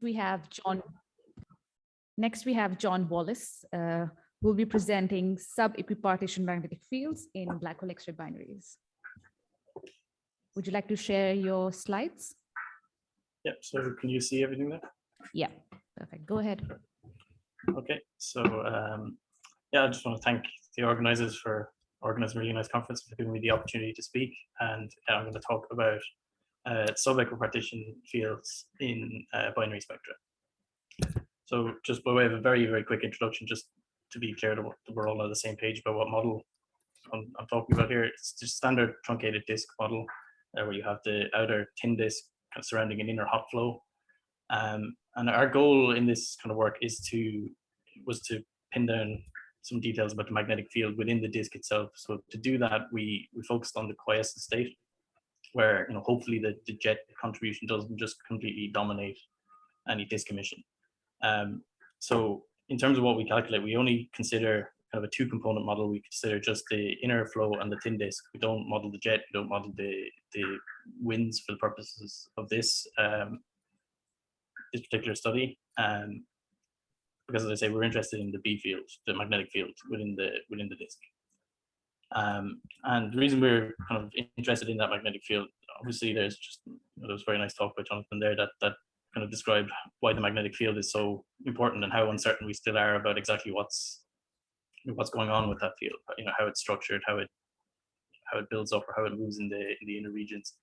We have John. Next, we have John Wallace, who will be presenting sub-equipartition magnetic fields in black hole X-ray binaries. Would you like to share your slides? Yep, so can you see everything there? Yeah, perfect. Go ahead. Okay, so yeah, I just want to thank the organizers for organizing a really nice conference, for giving me the opportunity to speak. And I'm going to talk about sub-equipartition fields in binary spectra. So just by way of a very, very quick introduction, just to be clear that we're all on the same page about what model I'm talking about here. It's just standard truncated disk model where you have the outer tin disk kind of surrounding an inner hot flow. And our goal in this kind of work was to pin down some details about the magnetic field within the disk itself. So to do that, we focused on the quiescent state, where hopefully the jet contribution doesn't just completely dominate any disk emission. So in terms of what we calculate, we only consider kind of a two-component model. We consider just the inner flow and the tin disk. We don't model the jet. We don't model the winds for the purposes of this particular study. Because, as I say, we're interested in the B field, the magnetic field within the disk. And the reason we're kind of interested in that magnetic field, obviously, there's just there was a very nice talk by Jonathan there that kind of described why the magnetic field is so important and how uncertain we still are about exactly what's going on with that field. How it's structured, how it builds up, or how it moves in the inner regions.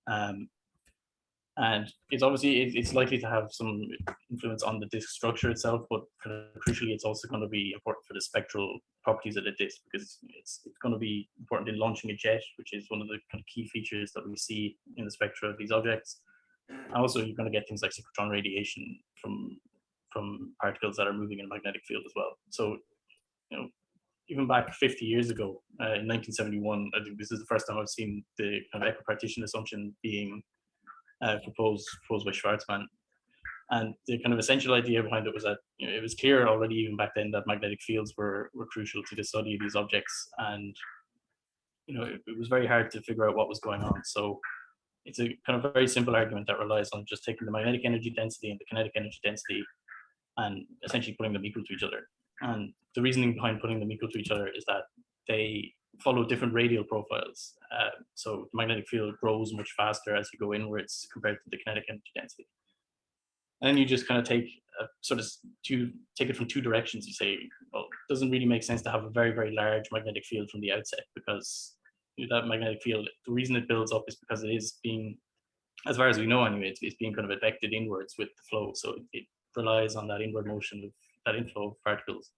And it's likely to have some influence on the disk structure itself, but kind of crucially, it's also going to be important for the spectral properties of the disk, because it's going to be important in launching a jet, which is one of the kind of key features that we see in the spectra of these objects. And also, you're going to get things like synchrotron radiation from particles that are moving in a magnetic field as well. So, even back 50 years ago, in 1971, I think this is the first time I've seen the kind of equipartition assumption being proposed by Schwarzman. And the kind of essential idea behind it was that it was clear already even back then that magnetic fields were crucial to the study of these objects, and it was very hard to figure out what was going on. So it's a kind of very simple argument that relies on just taking the magnetic energy density and the kinetic energy density and essentially putting them equal to each other. And the reasoning behind putting them equal to each other is that they follow different radial profiles. So the magnetic field grows much faster as you go inwards compared to the kinetic energy density. And then you just kind of take it from two directions. You say, well, it doesn't really make sense to have a very, very large magnetic field from the outset, because that magnetic field, the reason it builds up is because it is being, as far as we know anyway, it's being kind of advected inwards with the flow. So it relies on that inward motion of that inflow of particles.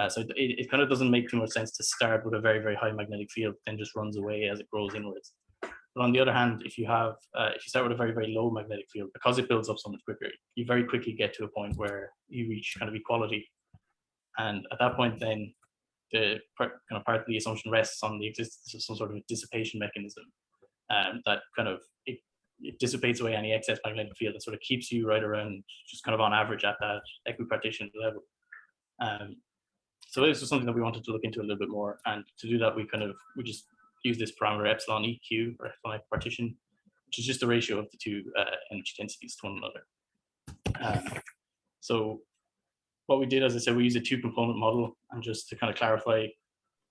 So it kind of doesn't make too much sense to start with a very, very high magnetic field, then just runs away as it grows inwards. But on the other hand, if you start with a very, very low magnetic field, because it builds up so much quicker, you very quickly get to a point where you reach kind of equality. And at that point, then the kind of part of the assumption rests on the existence of some sort of dissipation mechanism that kind of it dissipates away any excess magnetic field that sort of keeps you right around just kind of on average at that equipartition level. So this was something that we wanted to look into a little bit more, and to do that, we just use this parameter epsilon EQ, or epsilon equipartition, which is just the ratio of the two energy densities to one another. So what we did, as I said, we used a two-component model, and just to kind of clarify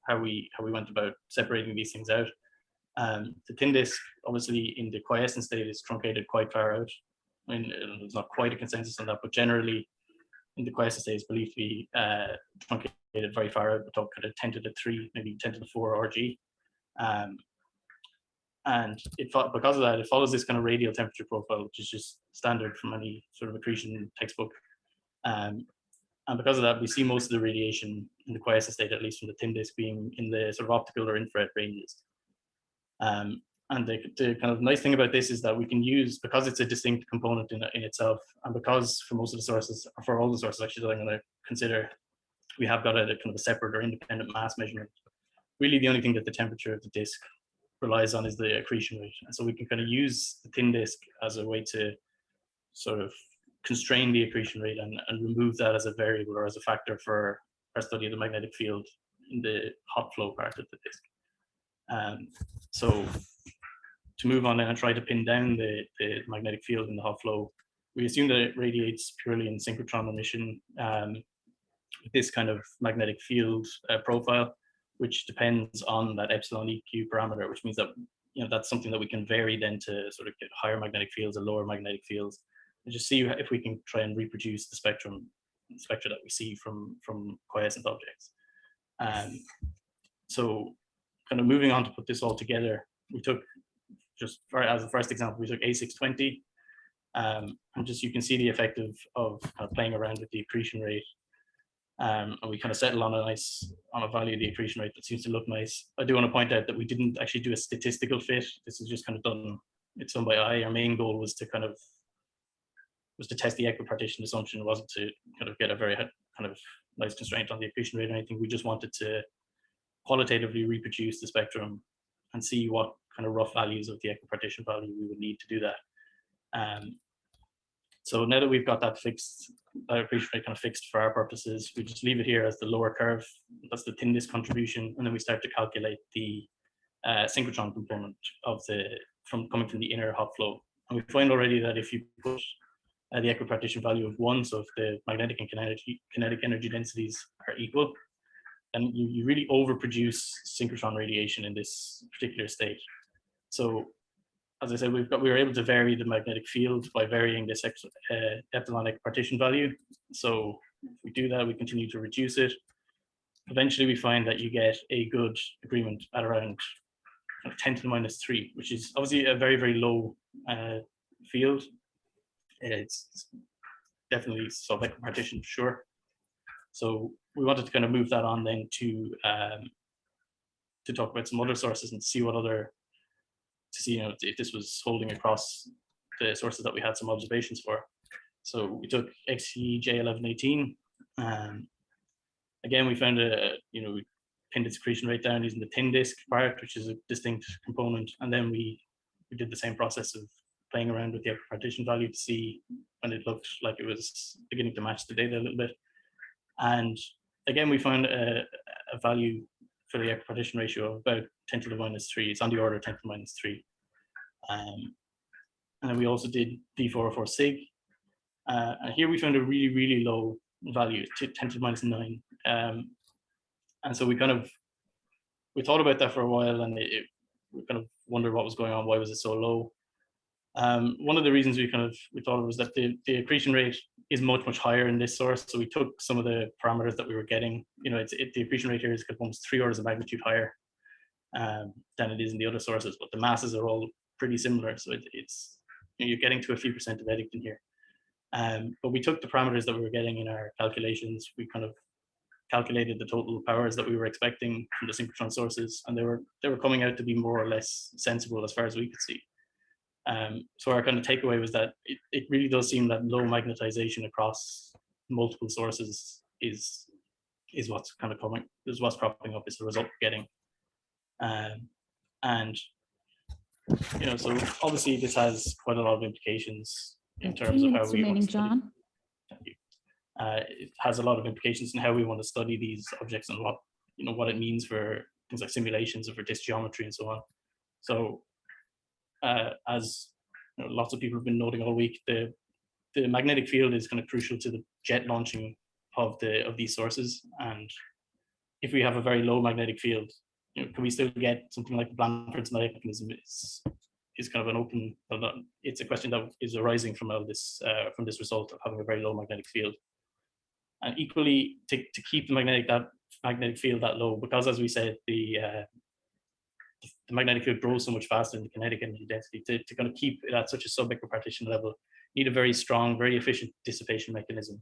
how we went about separating these things out. The tin disk, obviously, in the quiescent state, is truncated quite far out. I mean, there's not quite a consensus on that, but generally, in the quiescent state, is believed to be truncated very far out, about kind of 10 to the 3, maybe 10 to the 4 RG. And because of that, it follows this kind of radial temperature profile, which is just standard from any sort of accretion textbook. And because of that, we see most of the radiation in the quiescent state, at least from the tin disk, being in the sort of optical or infrared ranges. And the kind of nice thing about this is that we can use, because it's a distinct component in itself, and because for most of the sources, or for all the sources actually that I'm going to consider, we have got a kind of a separate or independent mass measurement. Really, the only thing that the temperature of the disk relies on is the accretion rate. And so we can kind of use the tin disk as a way to sort of constrain the accretion rate and remove that as a variable or as a factor for our study of the magnetic field in the hot flow part of the disk. So to move on then and try to pin down the magnetic field in the hot flow, we assume that it radiates purely in synchrotron emission with this kind of magnetic field profile, which depends on that epsilon EQ parameter, which means that that's something that we can vary then to sort of get higher magnetic fields or lower magnetic fields, and just see if we can try and reproduce the spectra that we see from quiescent objects. So kind of moving on to put this all together, we took, just as a first example, we took A620, and just you can see the effect of kind of playing around with the accretion rate. And we kind of settle on a value of the accretion rate that seems to look nice. I do want to point out that we didn't actually do a statistical fit. This is just kind of done by eye. Our main goal was to test the equipartition assumption. It wasn't to kind of get a very kind of nice constraint on the accretion rate or anything. We just wanted to qualitatively reproduce the spectrum and see what kind of rough values of the equipartition value we would need to do that. So now that we've got that fixed, that accretion rate kind of fixed for our purposes, we just leave it here as the lower curve. That's the thin disk contribution, and then we start to calculate the synchrotron component of coming from the inner hot flow. And we find already that if you put the equipartition value of 1, so if the magnetic and kinetic energy densities are equal, then you really overproduce synchrotron radiation in this particular state. So as I said, we were able to vary the magnetic field by varying this epsilon equipartition value. So if we do that, we continue to reduce it. Eventually, we find that you get a good agreement at around 10 to the minus 3, which is obviously a very, very low field. It's definitely sub-equipartition for sure. So we wanted to kind of move that on then to talk about some other sources and see if this was holding across the sources that we had some observations for. So we took XEJ1118. Again, we found we pinned its accretion rate down using the thin disk part, which is a distinct component, and then we did the same process of playing around with the equipartition value to see when it looked like it was beginning to match the data a little bit. And again, we found a value for the equipartition ratio of about 10 to the minus 3. It's on the order of 10 to the minus 3. And then we also did D404 sig. And here we found a really, really low value, 10 to the minus 9. And so we thought about that for a while, and we kind of wondered what was going on. Why was it so low? One of the reasons we thought was that the accretion rate is much, much higher in this source. So we took some of the parameters that we were getting. The accretion rate here is almost 3 orders of magnitude higher than it is in the other sources, but the masses are all pretty similar. So you're getting to a few percent of Eddington here. But we took the parameters that we were getting in our calculations. We kind of calculated the total powers that we were expecting from the synchrotron sources, and they were coming out to be more or less sensible as far as we could see. So our kind of takeaway was that it really does seem that low magnetization across multiple sources is what's kind of coming, is what's cropping up, is the result we're getting. And so obviously this has quite a lot of implications in terms of how we want to study. John. Thank you. It has a lot of implications in how we want to study these objects and what it means for things like simulations and for disk geometry and so on. So as lots of people have been noting all week, the magnetic field is kind of crucial to the jet launching of these sources. And if we have a very low magnetic field, can we still get something like the Blanford's magnetic mechanism? Is kind of an open. It's a question that is arising from this result of having a very low magnetic field. And equally, to keep the magnetic field that low, because as we said, the magnetic field grows so much faster than the kinetic energy density, to kind of keep it at such a sub-equipartition level, you need a very strong, very efficient dissipation mechanism.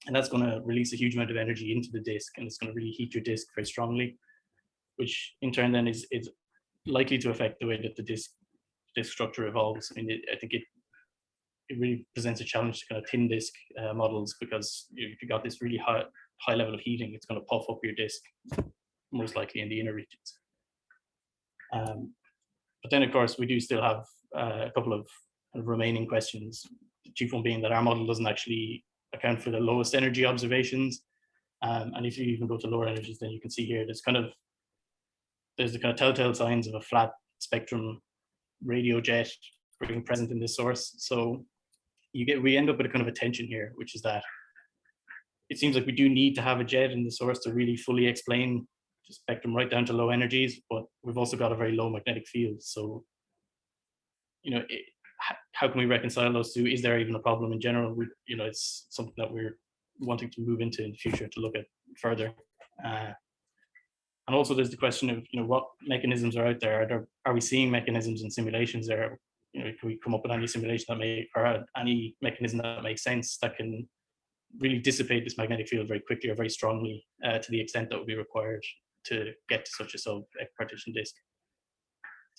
And that's going to release a huge amount of energy into the disk, and it's going to really heat your disk very strongly, which in turn then is likely to affect the way that the disk structure evolves. I mean, I think it really presents a challenge to kind of thin disk models, because if you got this really high level of heating, it's going to puff up your disk, most likely in the inner regions. But then, of course, we do still have a couple of remaining questions. The chief one being that our model doesn't actually account for the lowest energy observations. And if you even go to lower energies, then you can see here there's the kind of telltale signs of a flat spectrum radio jet being present in this source. So we end up with a kind of a tension here, which is that it seems like we do need to have a jet in the source to really fully explain the spectrum right down to low energies, but we've also got a very low magnetic field. So, how can we reconcile those two? Is there even a problem in general? It's something that we're wanting to move into in the future to look at further. And also there's the question of, what mechanisms are out there? Are we seeing mechanisms in simulations there? Can we come up with any simulation or any mechanism that makes sense that can really dissipate this magnetic field very quickly or very strongly to the extent that would be required to get to such a sub-equipartition disk?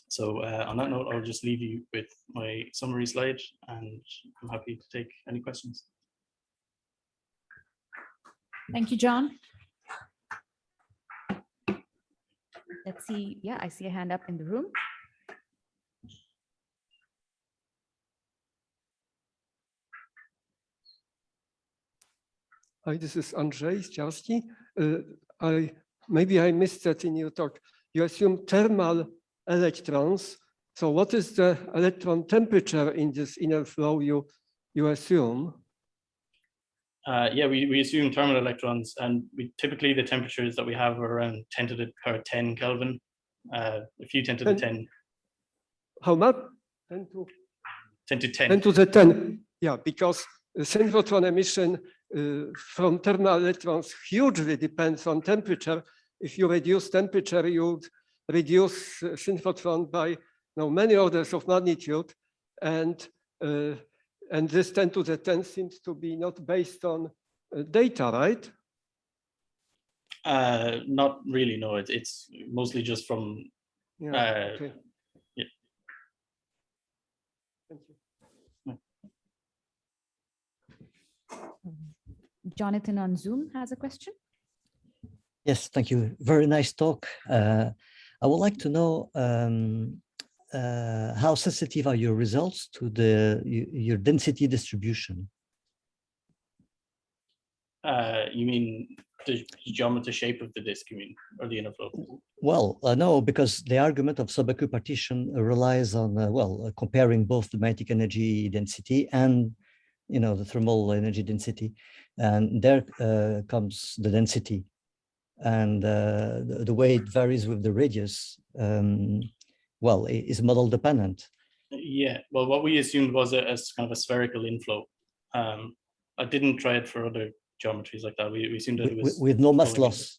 So on that note, I'll just leave you with my summary slide, and I'm happy to take any questions. Thank you, John. Let's see. Yeah, I see a hand up in the room. Hi, this is Andrzej Ściarski. Maybe I missed that in your talk. You assume thermal electrons. So what is the electron temperature in this inner flow you assume? Yeah, we assume thermal electrons, and typically the temperatures that we have are around 10 to the power 10 Kelvin, a few 10 to the 10. How much? 10 to 10. 10 to the 10. Yeah, because synchrotron emission from thermal electrons hugely depends on temperature. If you reduce temperature, you reduce synchrotron by many orders of magnitude, and this 10 to the 10 seems to be not based on data, right? Not really, no. It's mostly just from. Yeah. Okay. Yeah. Thank you. Jonathan on Zoom has a question. Yes, thank you. Very nice talk. I would like to know how sensitive are your results to your density distribution? You mean the geometry shape of the disk, you mean, or the inner flow? Well, no, because the argument of sub-equipartition relies on, comparing both the magnetic energy density and, the thermal energy density. And there comes the density. And the way it varies with the radius, is model dependent. Yeah, well, what we assumed was a kind of a spherical inflow. I didn't try it for other geometries like that. We assumed that it was with no mass loss.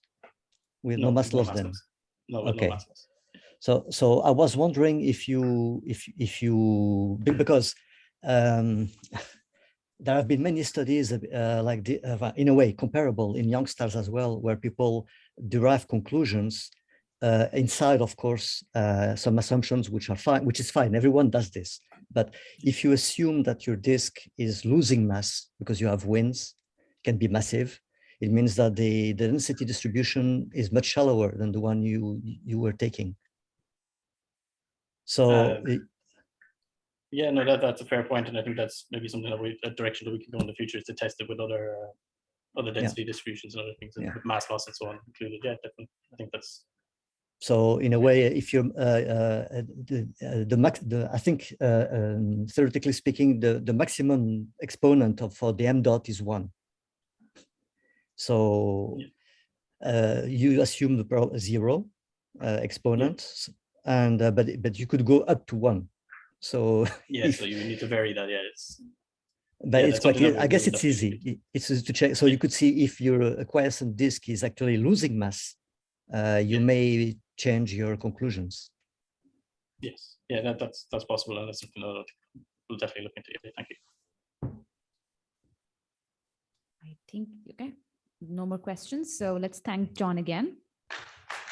With no mass loss then. No, with no mass loss. So I was wondering if you because there have been many studies in a way comparable in young stars as well, where people derive conclusions inside, of course, some assumptions which are fine, which is fine. Everyone does this. But if you assume that your disk is losing mass because you have winds, can be massive, it means that the density distribution is much shallower than the one you were taking. So yeah, no, that's a fair point, and I think that's maybe something that a direction that we can go in the future is to test it with other density distributions and other things, and with mass loss and so on included. Yeah, definitely. I think that's. So in a way, if you're I think theoretically speaking, the maximum exponent for the m dot is 1. So you assume the 0 exponent, and but you could go up to 1. So yeah, so you need to vary that. Yeah, but it's quite. I guess it's easy. It's easy to check. So you could see if your quiescent disk is actually losing mass. You may change your conclusions. Yes, yeah, that's possible, and that's something that we'll definitely look into. Thank you. I think, okay, no more questions. So let's thank John again.